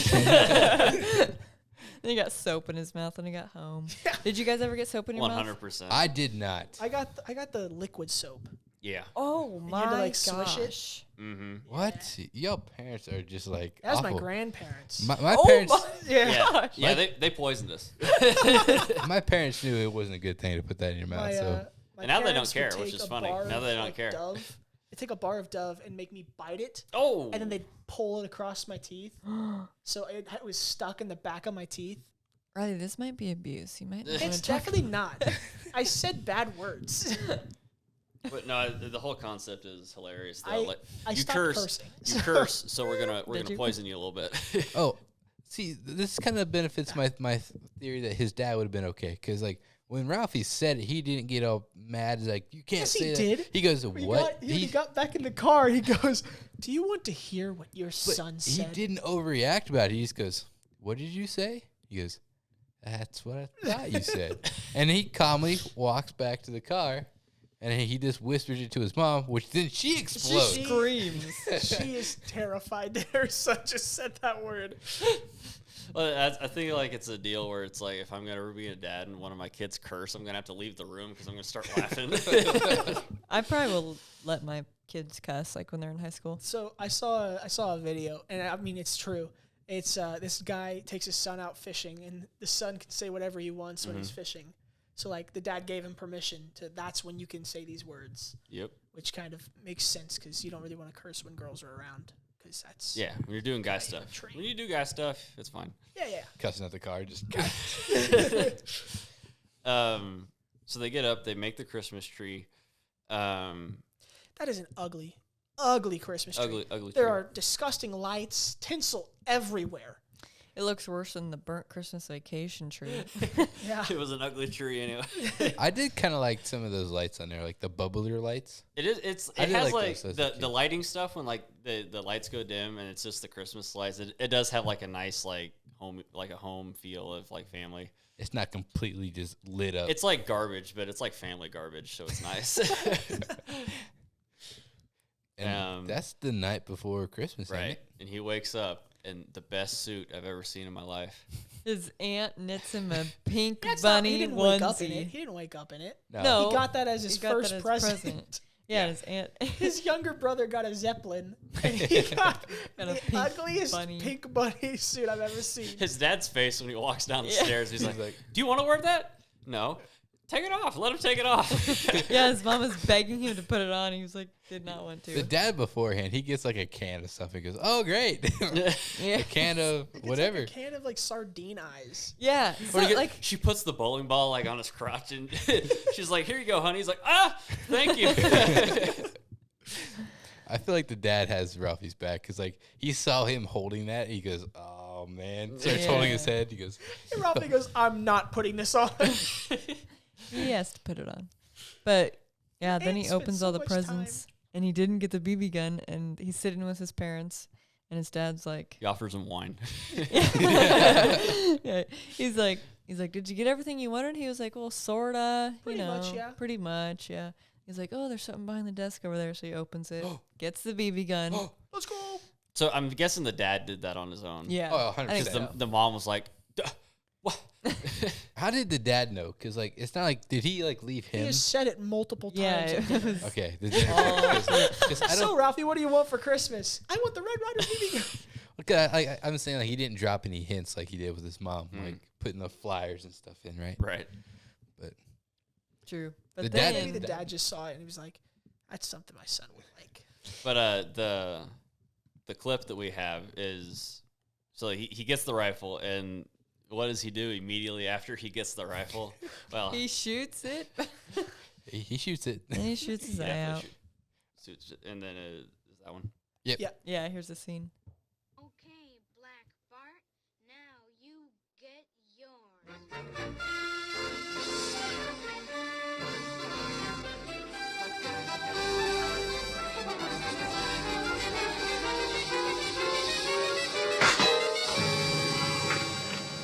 Then he got soap in his mouth when he got home. Did you guys ever get soap in your mouth? 100%. I did not. I got the liquid soap. Yeah. Oh you my had to, like, gosh. swish it? Mm-hmm. What? Your parents are just like That was awful. my grandparents. My Oh parents. Yeah. Yeah, they poisoned us. My parents knew it wasn't a good thing to put that in your mouth. So my And now they don't parents would care, take which is a funny. bar Now of, they don't like, care. Dove. They take a bar of Dove and make me bite it, Oh. and then they'd pull it across my teeth. So it was stuck in the back of my teeth. Riley, this might be abuse. You might. It's definitely not. I said bad words. But no, the whole concept is hilarious. Though. I Like, you stopped curse, cursing. you curse, so we're Did gonna you? poison you a little bit. oh, see, this kind of benefits my theory that his dad would have been okay. Because like when Ralphie said it, he didn't get all mad. He's like, you can't Yes, say he that. did. He goes, He what? he got back in the car. He goes, "Do you want to hear what your son he said?" didn't overreact about it. He just goes, what did you say? He goes, that's what I thought you said. And he calmly walks back to the car. And he just whispers it to his mom, which then she explodes. She- Screams. She is terrified that her son just said that word. Well, I think like it's a deal where it's like if I'm gonna be a dad and one of my kids curse, I'm gonna have to leave the room because I'm gonna start laughing. I probably will let my kids cuss like when they're in high school. So I saw a video, and I mean it's true. It's this guy takes his son out fishing, and the son can say whatever he wants when he's fishing. So like the dad gave him permission to. That's when you can say these words, Yep. which kind of makes sense because you don't really want to curse when girls are around because that's when you're doing guy not even a stuff. tree. When you do guy stuff, it's fine. Yeah. Cussing at the car, just So they get up, they make the Christmas tree. That is an ugly, ugly Christmas tree. Ugly There tree. are disgusting lights, tinsel everywhere. It looks worse than the burnt Christmas vacation tree. Yeah. It was an ugly tree anyway. I did kind of like some of those lights on there, like the bubbler lights. It is. I It did has like like those as a the kid. lighting stuff when like the lights go dim and it's just the Christmas lights. It does have like a nice like a home feel of like family. It's not completely just lit up. It's like garbage, but it's like family garbage, so it's nice. And that's the night before Christmas, ain't Right. it? And he wakes up in the best suit I've ever seen in my life. His aunt knits him a pink He bunny didn't wake up in it. onesie. He didn't wake up in it. No. He got that as He his got that first as present. Yeah, his aunt. His younger brother got a Zeppelin. And he got Got a the pink ugliest bunny. pink bunny suit I've ever seen. His dad's face when he walks down the Yeah. stairs, he's He's like, "Do you want to wear that?" No. Take it off. Let him take it off. Yeah, his mom was begging him to put it on. He was like, did not want The to. dad beforehand, he gets like a can of stuff. He goes, "Oh, great, Yeah. a can of It's whatever." like a can of like sardine eyes. Yeah. It's Or not he like she puts the bowling ball like on his crotch and she's like, "Here you go, honey." He's like, "Ah, thank you." I feel like the dad has Ralphie's back because like he saw him holding that. He goes, "Oh man!" Starts holding his head. He goes, And Ralphie goes, "I'm not putting this on." he has to put it on. But yeah, then And he spent opens so all the much presents and he didn't get the BB gun and he's sitting with his parents and his dad's like He offers him wine. yeah, he's like, "Did you get everything you wanted?" He was like, "Well, sorta, Pretty much, yeah. Pretty much, yeah." He's like, "Oh, there's something behind the desk over there." So he opens it, gets the BB gun. Let's go. So I'm guessing the dad did that on his own. Yeah. "Oh, I think 100%." so. The mom was like, "Duh, what?" How did the dad know? Because like it's not like did he like leave He him? has said it multiple times. Yeah. at It dinner. was, Okay, the dinner. 'Cause I So don't. Ralphie, what do you want for Christmas? I want the Red Ryder BB gun. Okay, I'm saying like he didn't drop any hints like he did with his mom, Mm. like putting the flyers and stuff in, right? Right. But true. But The then dad- Maybe the dad just saw it and he was like, "That's something my son would like." But the clip that we have is so he gets the rifle and what does he do immediately after he gets the rifle? Well, he shoots it he shoots it. and he shoots his he eye definitely out. shoots it. And then is that one? Yeah, here's the scene. Okay, Black Bart, now you get yours.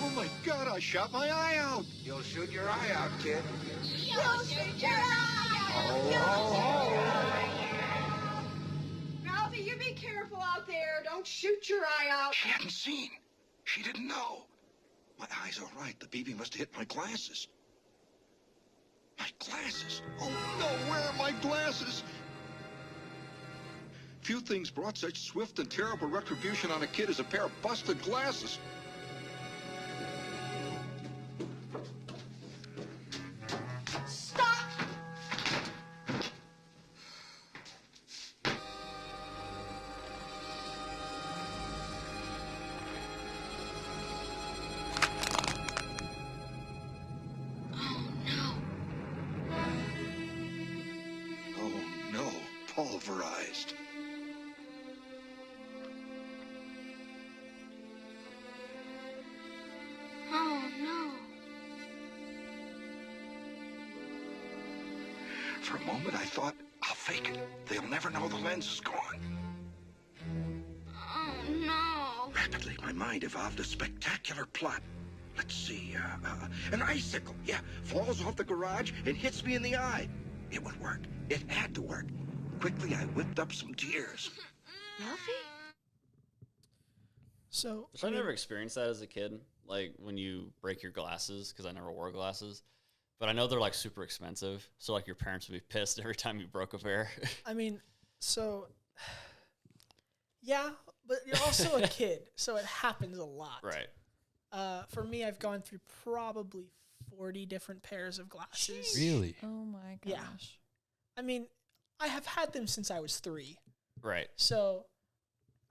Oh my God, I shot my eye out. You'll shoot your eye out, kid. You'll shoot your eye out. Ralphie, you be careful out there. Don't shoot your eye out. She hadn't seen. She didn't know. My eye's all right. The BB must have hit my glasses. My glasses. Oh no, where are my glasses? Few things brought such swift and terrible retribution on a kid as a pair of busted glasses. Stop! Oh no, pulverized. Oh no. For a moment, I thought, I'll fake it. They'll never know the lens is gone. Oh no. Rapidly, my mind evolved a spectacular plot. Let's see, an icicle, yeah, falls off the garage and hits me in the eye. It would work. It had to work. Quickly, I whipped up some tears. Ralphie? So I never experienced that as a kid, like when you break your glasses, because I never wore glasses. But I know they're like super expensive, so like your parents would be pissed every time you broke a pair. I mean, so yeah, but you're also a kid, so it happens a lot. Right. For me, I've gone through probably 40 different pairs of glasses. Really? Oh my gosh. Yeah. I mean, I have had them since I was 3. Right. So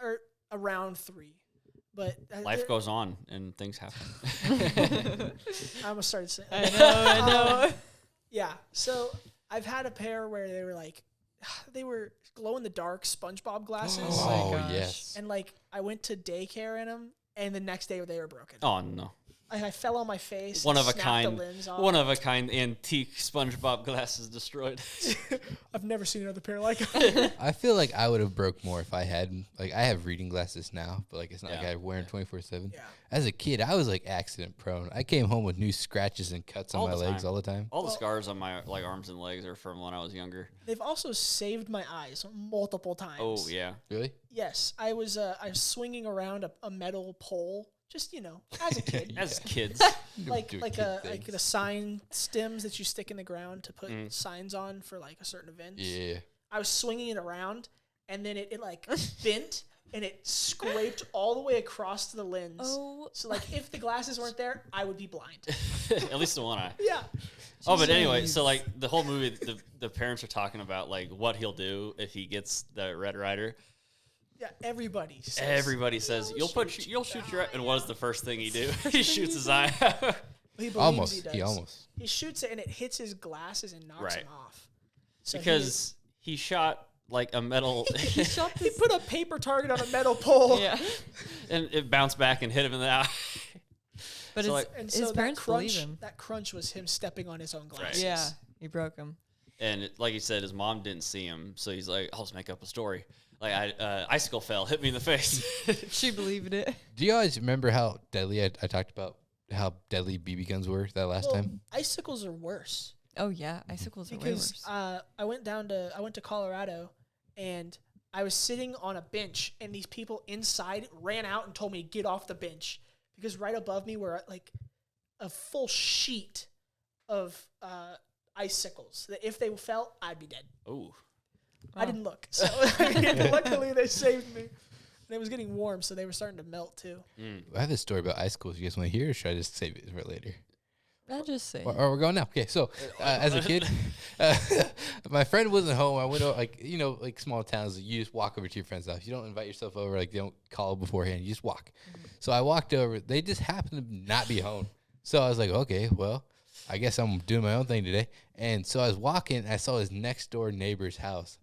or around 3. But Life goes on and things happen. I almost started saying. I know. Yeah. So I've had a pair where they were like, they were glow in the dark SpongeBob glasses. Oh, gosh. yes. And like I went to daycare in them, and the next day they were broken. Oh no. I fell on my face. One and of a snapped kind, the lens off. one of a kind antique SpongeBob glasses destroyed. I've never seen another pair like them. I feel like I would have broke more if I had, like, I have reading glasses now, but like it's not like Yeah. I wear them 24/7. Yeah. As a kid, I was like accident prone. I came home with new scratches and cuts on All my the legs time. all the time. All the scars on my like arms and legs are from when I was younger. They've also saved my eyes multiple times. Oh yeah. Really? Yes, I was swinging around a metal pole, just as a kid, As kids. like Do like kid a things. the sign stems that you stick in the ground to put signs on for like a certain event. Yeah. I was swinging it around, and then it like bent and it scraped all the way across to the lens. Oh. So like if the glasses weren't there, I would be blind. At least the one eye. Yeah. Oh, but anyway, so like the whole movie, the parents are talking about like what he'll do if he gets the Red Rider. Yeah, everybody says, Everybody says you'll shoot your eye. And what is the first thing he do? He shoots his eye out. He believes Almost. He does. He almost. He shoots it and it hits his glasses and knocks Right. him off. So Because he shot like a metal he put a paper target on a metal pole. Yeah. and it bounced back and hit him in the eye. But So, his, like- And his so that parents believe crunch, him. that crunch was him stepping on his own glasses. Yeah. He broke him. And like he said, his mom didn't see him, so he's like, "I'll just make up a story." Like icicle fell, hit me in the face. She believed it. Do you guys remember how deadly I talked about how deadly BB guns were that last Well, time? icicles are worse Oh, yeah. Icicles are way because worse. I went to Colorado, and I was sitting on a bench, and these people inside ran out and told me to get off the bench because right above me were like a full sheet of icicles that if they fell, I'd be dead. Oh, I didn't look, so luckily they saved me. And it was getting warm, so they were starting to melt too. I have this story about icicles. You guys want to hear, or should I just save it for later? I'll just say. Or we're going now. Okay, so as a kid, my friend wasn't home. I went over, like small towns. You just walk over to your friend's house. You don't invite yourself over. Like, they don't call beforehand. You just walk. So I walked over. They just happened to not be home. So I was like, okay, well, I guess I'm doing my own thing today. And so I was walking. And I saw his next door neighbor's house.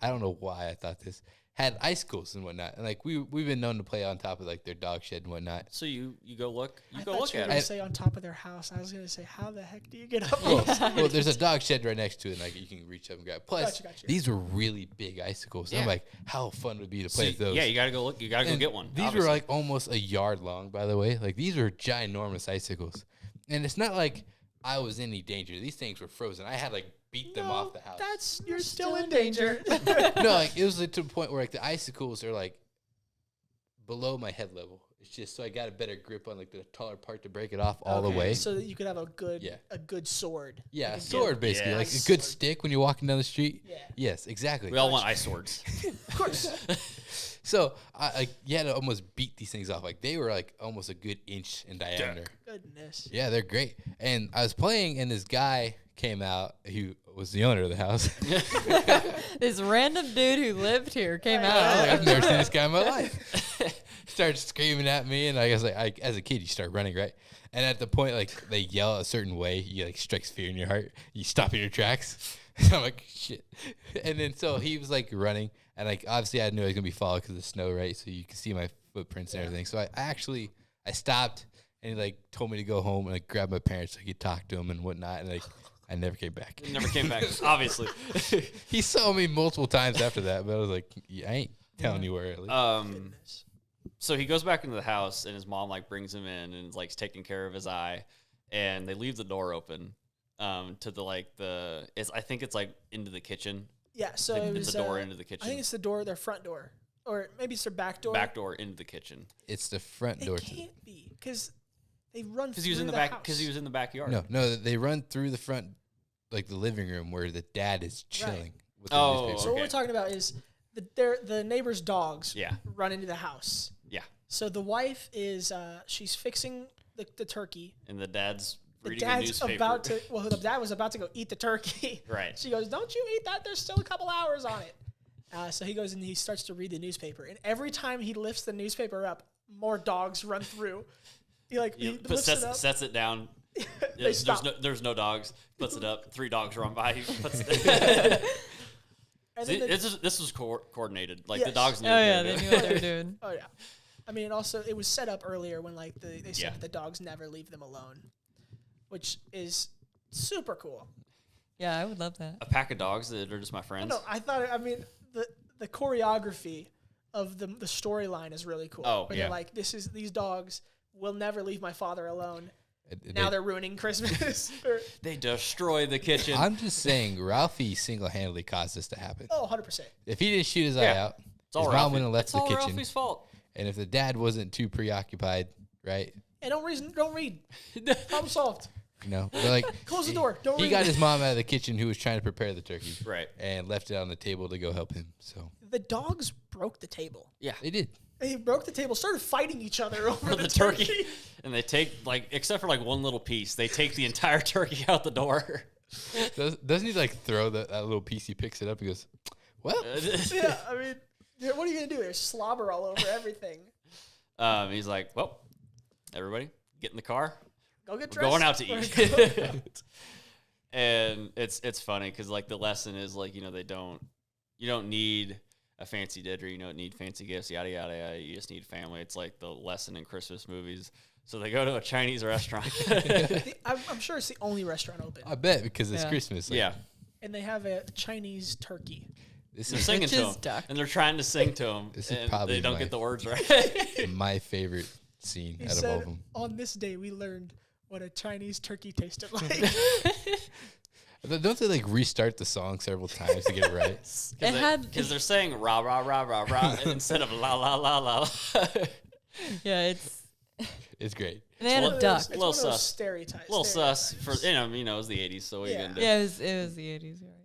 I don't know why I thought this. Had icicles and whatnot. And like we've been known to play on top of like their dog shed and whatnot. so you go look, I you go thought look you were at going it. to say on top of their house. I was going to say, how the heck do you get up? Well, there's a dog shed right next to it, and like you can reach up and grab. Plus, Gotcha. these were really big icicles. And I'm Yeah. like, how fun would it be to So play with those? yeah, you gotta go look. You gotta go And get one. These obviously. were like almost a yard long, by the way. Like these were ginormous icicles, and it's not like I was in any danger. These things were frozen. I had like beat them off the house. You're still in danger. No, like it was like, to the point where like the icicles are like below my head level. It's just so I got a better grip on like the taller part to break it off all the Okay, way. so that you could have a good Yeah. sword. Yeah, Like a a sword good- basically, Yeah. like a Nice good sword. stick when you're walking down the street. Yeah. Yes, exactly. we all want ice swords. Of course. So you had to almost beat these things off. Like they were like almost a good inch in diameter. Goodness. Yeah, they're great. And I was playing, and this guy came out who was the owner of the house. This random dude who lived here came I was out. like, I've never seen this guy in my life. Started screaming at me, and I guess like as a kid, you start running, right? And at the point like they yell a certain way, you like strikes fear in your heart. You stop in your tracks. I'm like shit. And then so he was like running, and like obviously I knew I was gonna be followed because of the snow, right? So you can see my footprints and everything. So I stopped, and he like told me to go home and like grab my parents so he could talk to him and whatnot, and like I never came back. Never came back. Obviously. He saw me multiple times after that, but I was like, yeah, I ain't telling you where. Goodness. So he goes back into the house, and his mom like brings him in and is like taking care of his eye, and they leave the door open to I think it's like into the kitchen. Yeah, so Like, it it's was a door into the I kitchen. think it's the door, their front door, or maybe it's their back door. Back door into the kitchen It's the front It door. can't be because they run because through he was in the the back house. because he was in the backyard. No, they run through the front, like the living room where the dad is chilling. With the Oh, newspaper. So what okay. we're talking about is the neighbor's dogs Yeah. run into the house. Yeah, So the wife is she's fixing the turkey. and the dad's The reading a dad's newspaper. about to the dad was about to go eat the turkey. Right. She goes, "Don't you eat that? There's still a couple hours on it." So he goes and he starts to read the newspaper, and every time he lifts the newspaper up, more dogs run through. He lifts it up. Sets it down. They stop. There's no dogs. Puts it up. 3 dogs run by. He puts it. And See, then this was coordinated. Like Yes. the dogs knew. Oh what they yeah, were they doing. knew what they were doing. oh yeah, I mean also it was set up earlier when like they said Yeah. that the dogs never leave them alone, which is super cool. Yeah, I would love that. A pack of dogs that are just my friends. No, I thought I mean the choreography of the storyline is really cool. Oh, Where yeah. they're like these dogs will never leave my father alone. And Now they're ruining Christmas. They destroy the kitchen. I'm just saying, Ralphie single-handedly caused this to happen. Oh, 100%. If he didn't shoot his eye Yeah. out, It's all his mom Ralphie. wouldn't have left It's the all kitchen. Ralphie's fault. And if the dad wasn't too preoccupied, right? And don't read. Problem solved. You know, but like Close the door. Don't he read. got his mom out of the kitchen who was trying to prepare the turkey, Right. and left it on the table to go help him. So The dogs broke the table. Yeah. they did. They broke the table, started fighting each other over For the the turkey. And they take except for one little piece, they take the entire turkey out the door. Doesn't he like throw that little piece? He picks it up. He goes, "Well, Yeah, I mean, what are you gonna do? There's slobber all over everything. He's like, well, everybody, get in the car. Go get We're dressed. going out to We're eat. And it's funny because the lesson is you don't need a fancy dinner, you don't need fancy gifts, yada yada yada. You just need family. It's like the lesson in Christmas movies. So they go to a Chinese restaurant. I'm sure it's the only restaurant open, I bet because it's Yeah. Christmas." Like, Yeah, and they have a Chinese turkey. this they're is singing Which to is him, duck. and they're trying to sing to him, This is and probably they don't my- get the words right. my favorite scene He out of all said, of them. "On this day, we learned what a Chinese turkey tasted like." Don't they restart the song several times to get it right? Because they're saying rah rah rah rah rah instead of la la la la. Yeah, it's It's great. and they had Well, a duck. It's Little one of those sus. stereotypes. Little sus for stereotypes. it was the 80s, so what are you Yeah. gonna do? Yeah, it was the 80s. You're right.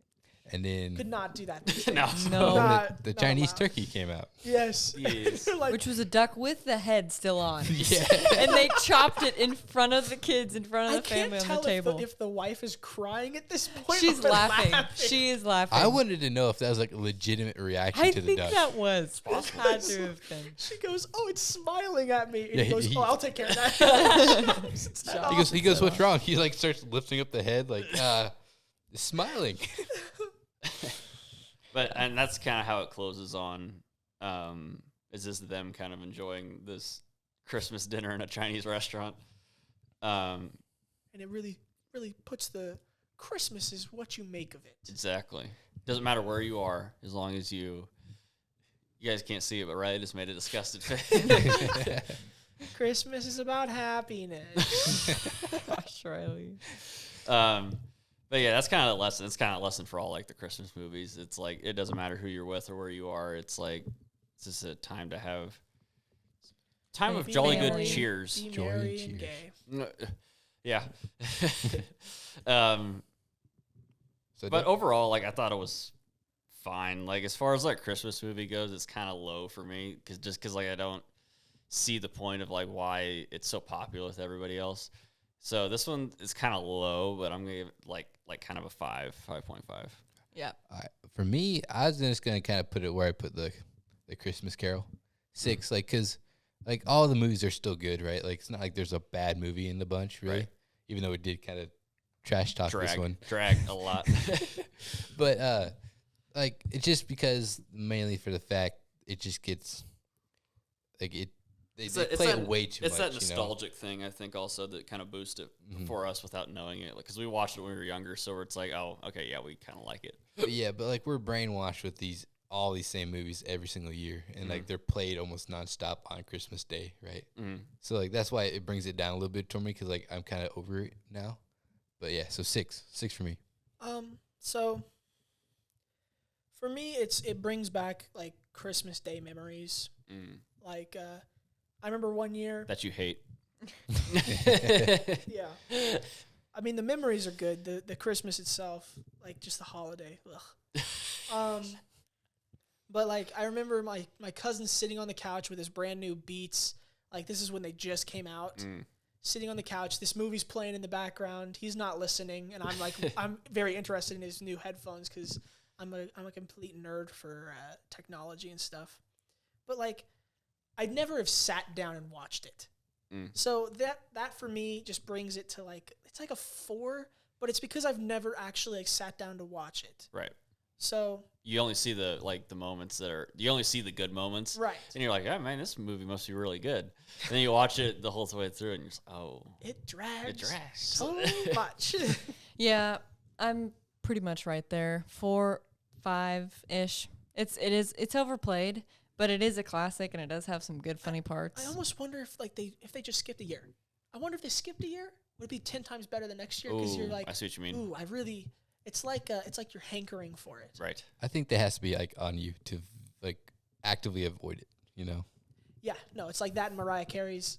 And then Could not do that. No. No. Not- the not Chinese allowed. turkey came out. Yes. Yes. They're like, Which was a duck with the head still on. Yeah. And they chopped it in front of the kids, in front I of the can't family on tell the table. if the wife is crying at this point. She's or laughing. She is laughing. I wanted to know if that was a legitimate reaction I to the think duck. that was. It had to have been. She goes, "Oh, it's smiling at me." And Yeah, he goes, he- "Oh, I'll take care of that." He goes, "What's wrong?" He starts lifting up the head, smiling. And that's kind of how it closes on. Is just them kind of enjoying this Christmas dinner in a Chinese restaurant. And it really, really puts the Christmas is what you make of it. Exactly. Doesn't matter where you are, as long as you guys can't see it, but Riley just made a disgusted face. Christmas is about happiness. Gosh, Riley. But yeah, that's kind of the lesson. It's kind of a lesson for all the Christmas movies. It's it doesn't matter who you're with or where you are. It's it's just a time to have of Be jolly merry, good cheers. Be Joy merry and and cheers. gay. Yeah. So But overall, I thought it was fine. As far as Christmas movie goes, it's kind of low for me because I don't see the point of why it's so popular with everybody else. So this one is kind of low, but I'm gonna give it kind of a 5.5. Yeah. for me, I was just gonna kind of put it where I put the Christmas Carol, 6, because all the movies are still good, right? It's not like there's a bad movie in the bunch, really. Right. Even though it did kind of trash talk this one, Drag a lot. but it's just because mainly for the fact it just gets it. They play it way too much. It's that you know? nostalgic thing, I think, also that kind of boosts it for us without knowing it. Because we watched it when we were younger, so it's oh, okay, yeah, we kind of like it. But we're brainwashed with all these same movies every single year, and they're played almost nonstop on Christmas Day, right? Mm. So that's why it brings it down a little bit for me because I'm kind of over it now. But yeah, so 6 for me. So for me, it brings back Christmas Day memories. Mm. I remember one year. That you hate. Yeah. I mean, the memories are good. The Christmas itself, just the holiday. Ugh. But I remember my cousin sitting on the couch with his brand new Beats. This is when they just came out. Sitting on the couch, this movie's playing in the background. He's not listening, and I'm I'm very interested in his new headphones because I'm a complete nerd for technology and stuff. But like, I'd never have sat down and watched it. So that for me just brings it to like, it's like a 4, but it's because I've never actually like sat down to watch it. Right. So you only see the moments you only see the good moments. Right. And you're like, oh man, this movie must be really good. And then you watch it the whole way through and you're just, oh. It drags. So So much. Yeah, I'm pretty much right there. 4, 5-ish. It's overplayed, but it is a classic and it does have some good funny parts. I almost wonder if they just skipped a year. I wonder if they skipped a year, would it be 10 times better the next year? Because you're like, I see what you mean. ooh, it's like you're hankering for it. Right. I think that has to be like on you to like actively avoid it, you know? Yeah, no, it's like that in Mariah Carey's.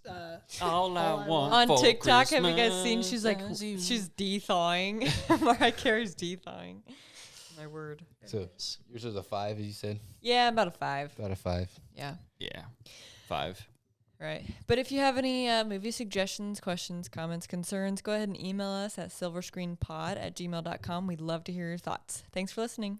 All I want On for TikTok, have you guys seen? Christmas She's like, is you. she's de-thawing. Mariah Carey's de-thawing. My word. So yours was a 5, as you said? Yeah, about a 5. About a 5. Yeah. Yeah. 5. Right. But if you have any movie suggestions, questions, comments, concerns, go ahead and email us at silverscreenpod@gmail.com. We'd love to hear your thoughts. Thanks for listening.